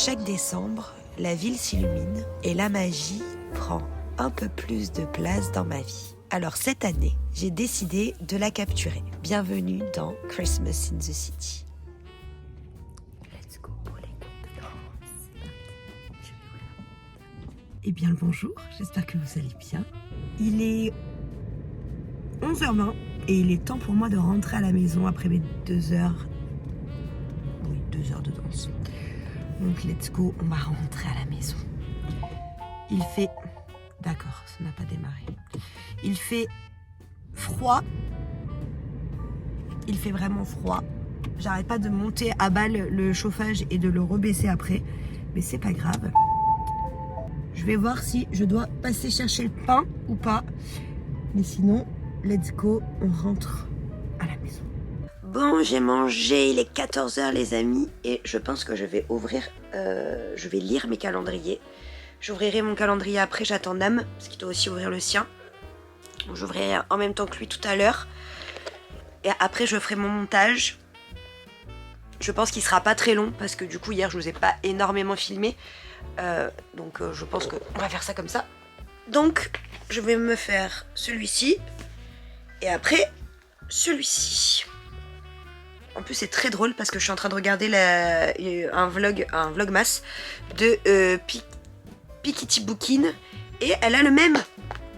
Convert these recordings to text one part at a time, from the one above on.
Chaque décembre, la ville s'illumine et la magie prend un peu plus de place dans ma vie. Alors cette année, j'ai décidé de la capturer. Bienvenue dans Christmas in the City. Let's go pour les conférences. Eh bien le bonjour, j'espère que vous allez bien. Il est 11h20 et il est temps pour moi de rentrer à la maison après mes 2 heures. Oui, 2 heures de danse. Donc let's go, on va rentrer à la maison. Il fait... D'accord, ça n'a pas démarré. Il fait froid. Il fait vraiment froid. J'arrête pas de monter à balle le chauffage et de le rebaisser après. Mais c'est pas grave. Je vais voir si je dois passer chercher le pain ou pas. Mais sinon, let's go, on rentre à la maison. Bon, j'ai mangé, il est 14h les amis, et je pense que je vais je vais lire mes calendriers. J'ouvrirai mon calendrier après, j'attends Nam, parce qu'il doit aussi ouvrir le sien. J'ouvrirai en même temps que lui tout à l'heure. Et après, je ferai mon montage. Je pense qu'il sera pas très long, parce que du coup, hier, je vous ai pas énormément filmé. Donc, je pense qu'on va faire ça comme ça. Donc, je vais me faire celui-ci, et après, celui-ci. En plus, c'est très drôle parce que je suis en train de regarder un vlogmas de Pikiti Bookin et elle a le même,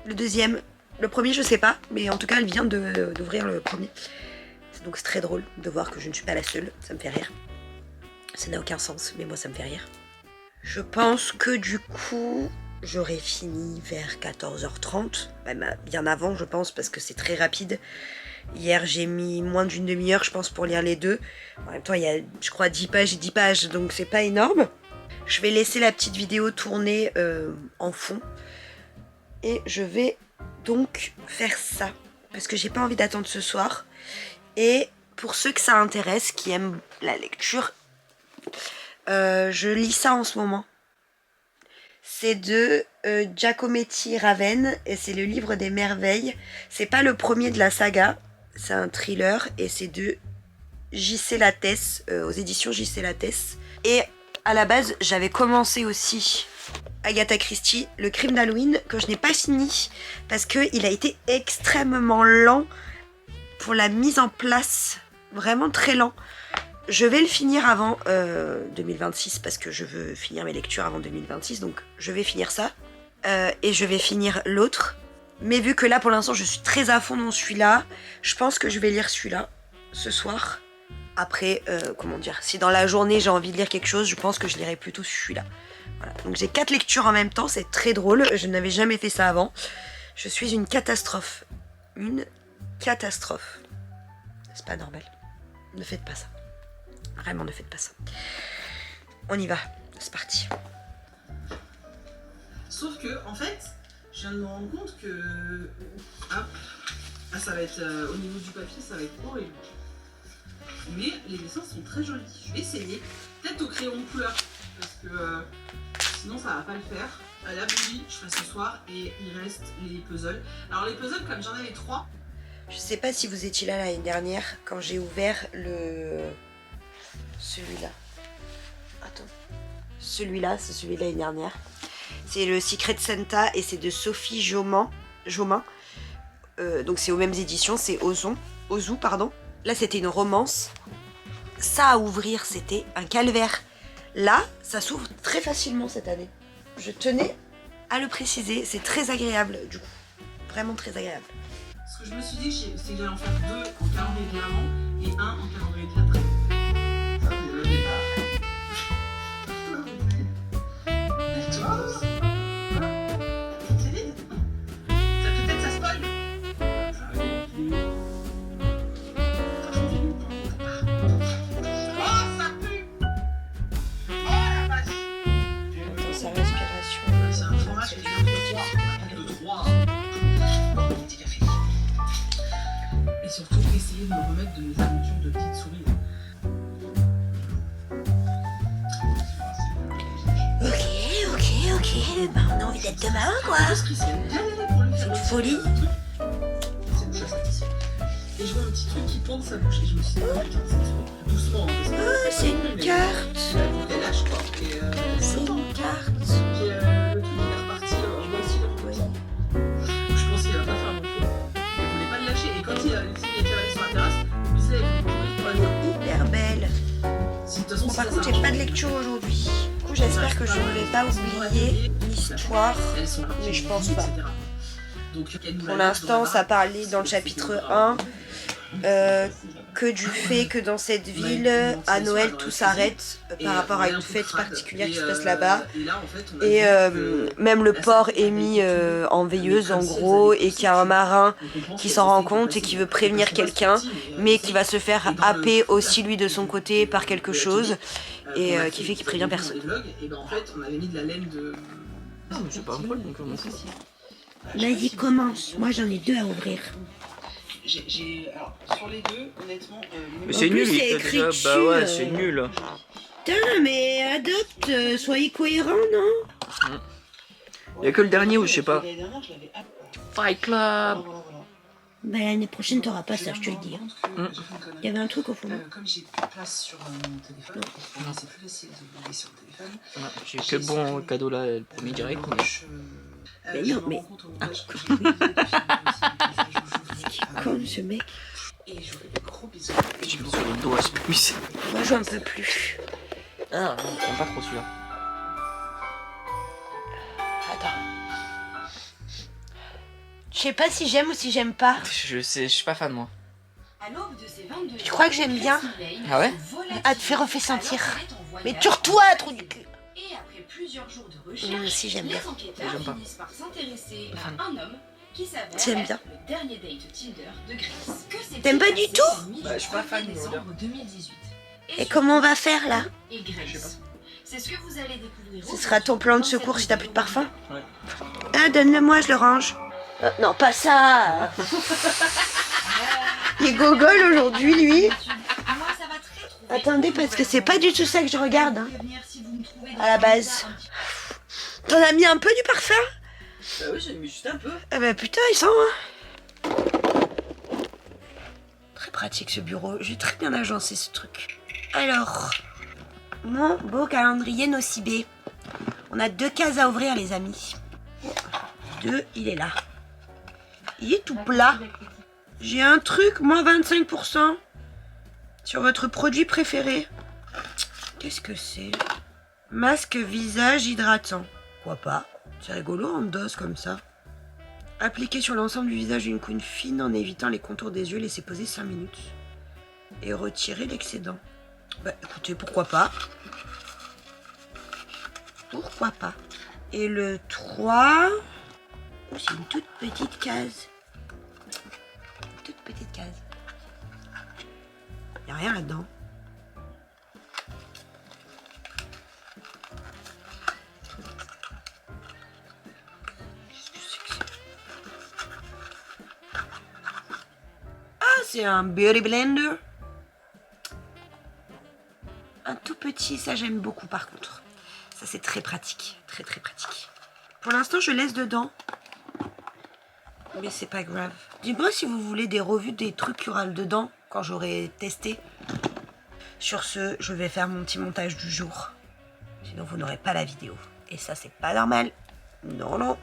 le deuxième. Le premier, je sais pas, mais en tout cas, elle vient d'ouvrir le premier. Donc, c'est très drôle de voir que je ne suis pas la seule. Ça me fait rire. Ça n'a aucun sens, mais moi, ça me fait rire. Je pense que du coup, j'aurai fini vers 14h30. Même bien avant, je pense, parce que c'est très rapide. Hier, j'ai mis moins d'une demi-heure, je pense, pour lire les deux. En même temps, il y a, je crois, 10 pages et 10 pages, donc c'est pas énorme. Je vais laisser la petite vidéo tourner en fond. Et je vais donc faire ça. Parce que j'ai pas envie d'attendre ce soir. Et pour ceux que ça intéresse, qui aiment la lecture, je lis ça en ce moment. C'est de Giacometti Raven et c'est le livre des merveilles. C'est pas le premier de la saga, c'est un thriller et c'est de J.C. Lattès, aux éditions J.C. Lattès. Et à la base, j'avais commencé aussi Agatha Christie, Le crime d'Halloween, que je n'ai pas fini parce qu'il a été extrêmement lent pour la mise en place, vraiment très lent. Je vais le finir avant 2026 parce que je veux finir mes lectures avant 2026, donc je vais finir ça. Et je vais finir l'autre. Mais vu que là pour l'instant je suis très à fond dans celui-là, je pense que je vais lire celui-là ce soir. Après, comment dire, si dans la journée j'ai envie de lire quelque chose, je pense que je lirai plutôt celui-là. Voilà. Donc j'ai 4 lectures en même temps, c'est très drôle, je n'avais jamais fait ça avant. Je suis une catastrophe. Une catastrophe. C'est pas normal. Ne faites pas ça. Vraiment, ne faites pas ça. On y va, c'est parti. Sauf que, en fait, je viens de me rendre compte que... Hop, ah, ça va être... au niveau du papier, ça va être horrible. Mais les dessins sont très jolis. Je vais essayer. Peut-être au crayon de couleur. Parce que sinon, ça va pas le faire. La bougie, je fais ce soir. Et il reste les puzzles. Alors, les puzzles, comme j'en avais 3... Je sais pas si vous étiez là l'année dernière, quand j'ai ouvert celui-là. Attends. Celui-là, c'est celui de l'année dernière. C'est le Secret Santa et c'est de Sophie Jomain. Donc c'est aux mêmes éditions, c'est Ozu, pardon. Là, c'était une romance. Ça à ouvrir, c'était un calvaire. Là, ça s'ouvre très facilement cette année. Je tenais à le préciser, c'est très agréable du coup. Vraiment très agréable. Ce que je me suis dit, c'est que j'allais en faire 2 en calendrier de l'avant et 1 en calendrier de l'après. Ça, c'est le départ. Et toi aussi. C'est vide. Ça peut-être ça spoil. Oh, ça pue. Oh la vache. Dans sa respiration. C'est un fromage que tu viens de voir. De 3. Et surtout, essayer de me remettre de mes aventures de petite souris. Ok. Bah, on a envie d'être demain, quoi. C'est une folie. C'est déjà satisfait. Et je vois un petit truc qui pend de sa bouche. Et je me suis dit, oh putain, c'est trop. Doucement. Parce que Oh, c'est une carte. Elle lâche quoi. Et voiture aujourd'hui. Du coup, j'espère que je ne vais pas oublier l'histoire, mais je pense pas. Pour l'instant, ça parlait dans le chapitre 1 que du fait que dans cette ville, à Noël, tout s'arrête par rapport à une fête particulière qui se passe là-bas. Et même le port est mis en veilleuse, en gros, et qu'il y a un marin qui s'en rend compte et qui veut prévenir quelqu'un, mais qui va se faire happer aussi, lui, de son côté, par quelque chose, et qui fait qu'il prévient personne. C'est pas un problème, donc on m'en fout. Vas-y, commence. Moi, j'en ai 2 à ouvrir. Alors, sur les deux, honnêtement... Mais c'est nul, il t'a déjà... Bah ouais, c'est nul. Putain, mais adopte, soyez cohérents, non? Il y a que le dernier où je sais pas. Fight Club. Bah, l'année prochaine, t'auras pas ça, je te le dis. Il y avait un truc au fond. Comme j'ai plus de place sur mon téléphone, c'est plus facile de regarder sur le téléphone. J'ai que le bon cadeau là, le premier direct. Mais non, mais... Comme ce mec. Et je vous fais des gros bisous. J'ai mis sur le doigt, c'est plus. Moi, j'en peux plus. Ah non, j'aime pas trop celui-là. Attends. Je sais pas si j'aime ou si j'aime pas. Je suis pas fan moi. Tu crois que j'aime bien? Ah ouais? Ah, te faire refait sentir. Mais tue-toi, trou du cul. Et après plusieurs jours de recherche, Si, j'aime bien. les enquêteurs J'aime pas. finissent par s'intéresser à un homme qui s'avère J'aime bien. le dernier date Tinder de Grace. Que s'est-il T'aimes pas passé du tout? le Bah, je suis pas fan, mais décembre 2018. Et comment on va faire, là? Et Grace. C'est ce que vous allez découvrir. Ce sera ton plan de secours si t'as plus de parfum? Ouais. Ah, donne-le-moi, je le range. Non, pas ça. Il est gogol aujourd'hui, lui. Moi, ça va très trouver. Attendez, parce que c'est pas du tout ça que je regarde, hein, à la base. T'en as mis un peu du parfum? Bah oui, j'ai mis juste un peu. Ah bah putain, il sent, hein. Très pratique ce bureau. J'ai très bien agencé ce truc. Alors, mon beau calendrier Nocibé. On a 2 cases à ouvrir, les amis. 2, il est là. Il est tout plat. J'ai un truc, moins 25% sur votre produit préféré. Qu'est-ce que c'est? Masque visage hydratant. Pourquoi pas? C'est rigolo en dose comme ça. Appliquer sur l'ensemble du visage une couche fine en évitant les contours des yeux, laisser poser 5 minutes. Et retirer l'excédent. Bah écoutez, pourquoi pas? Pourquoi pas? Et le 3... Oh, c'est une toute petite case. Toute petite case. Y a rien là-dedans. C'est un beauty blender. Un tout petit, ça j'aime beaucoup par contre. Ça c'est très pratique, très très pratique. Pour l'instant je laisse dedans. Mais c'est pas grave. Dis-moi si vous voulez des revues des trucs qu'il y aura dedans quand j'aurai testé. Sur ce, je vais faire mon petit montage du jour. Sinon vous n'aurez pas la vidéo. Et ça c'est pas normal. Non, non.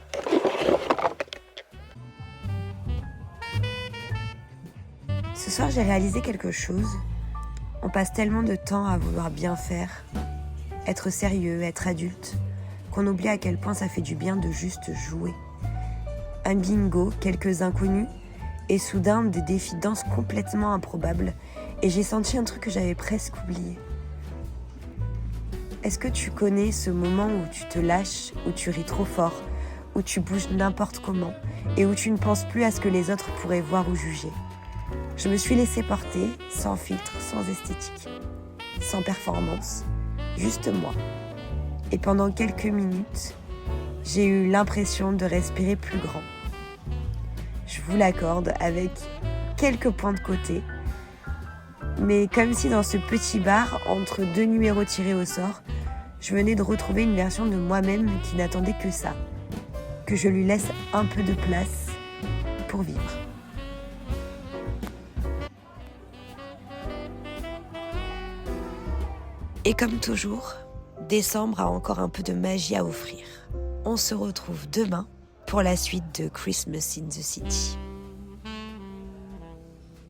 Ce soir, j'ai réalisé quelque chose. On passe tellement de temps à vouloir bien faire, être sérieux, être adulte, qu'on oublie à quel point ça fait du bien de juste jouer. Un bingo, quelques inconnus, et soudain des défis de danse complètement improbables, et j'ai senti un truc que j'avais presque oublié. Est-ce que tu connais ce moment où tu te lâches, où tu ris trop fort, où tu bouges n'importe comment, et où tu ne penses plus à ce que les autres pourraient voir ou juger? Je me suis laissée porter, sans filtre, sans esthétique, sans performance, juste moi. Et pendant quelques minutes, j'ai eu l'impression de respirer plus grand. Je vous l'accorde avec quelques points de côté, mais comme si dans ce petit bar, entre 2 numéros tirés au sort, je venais de retrouver une version de moi-même qui n'attendait que ça, que je lui laisse un peu de place pour vivre. Et comme toujours, décembre a encore un peu de magie à offrir. On se retrouve demain pour la suite de Christmas in the City.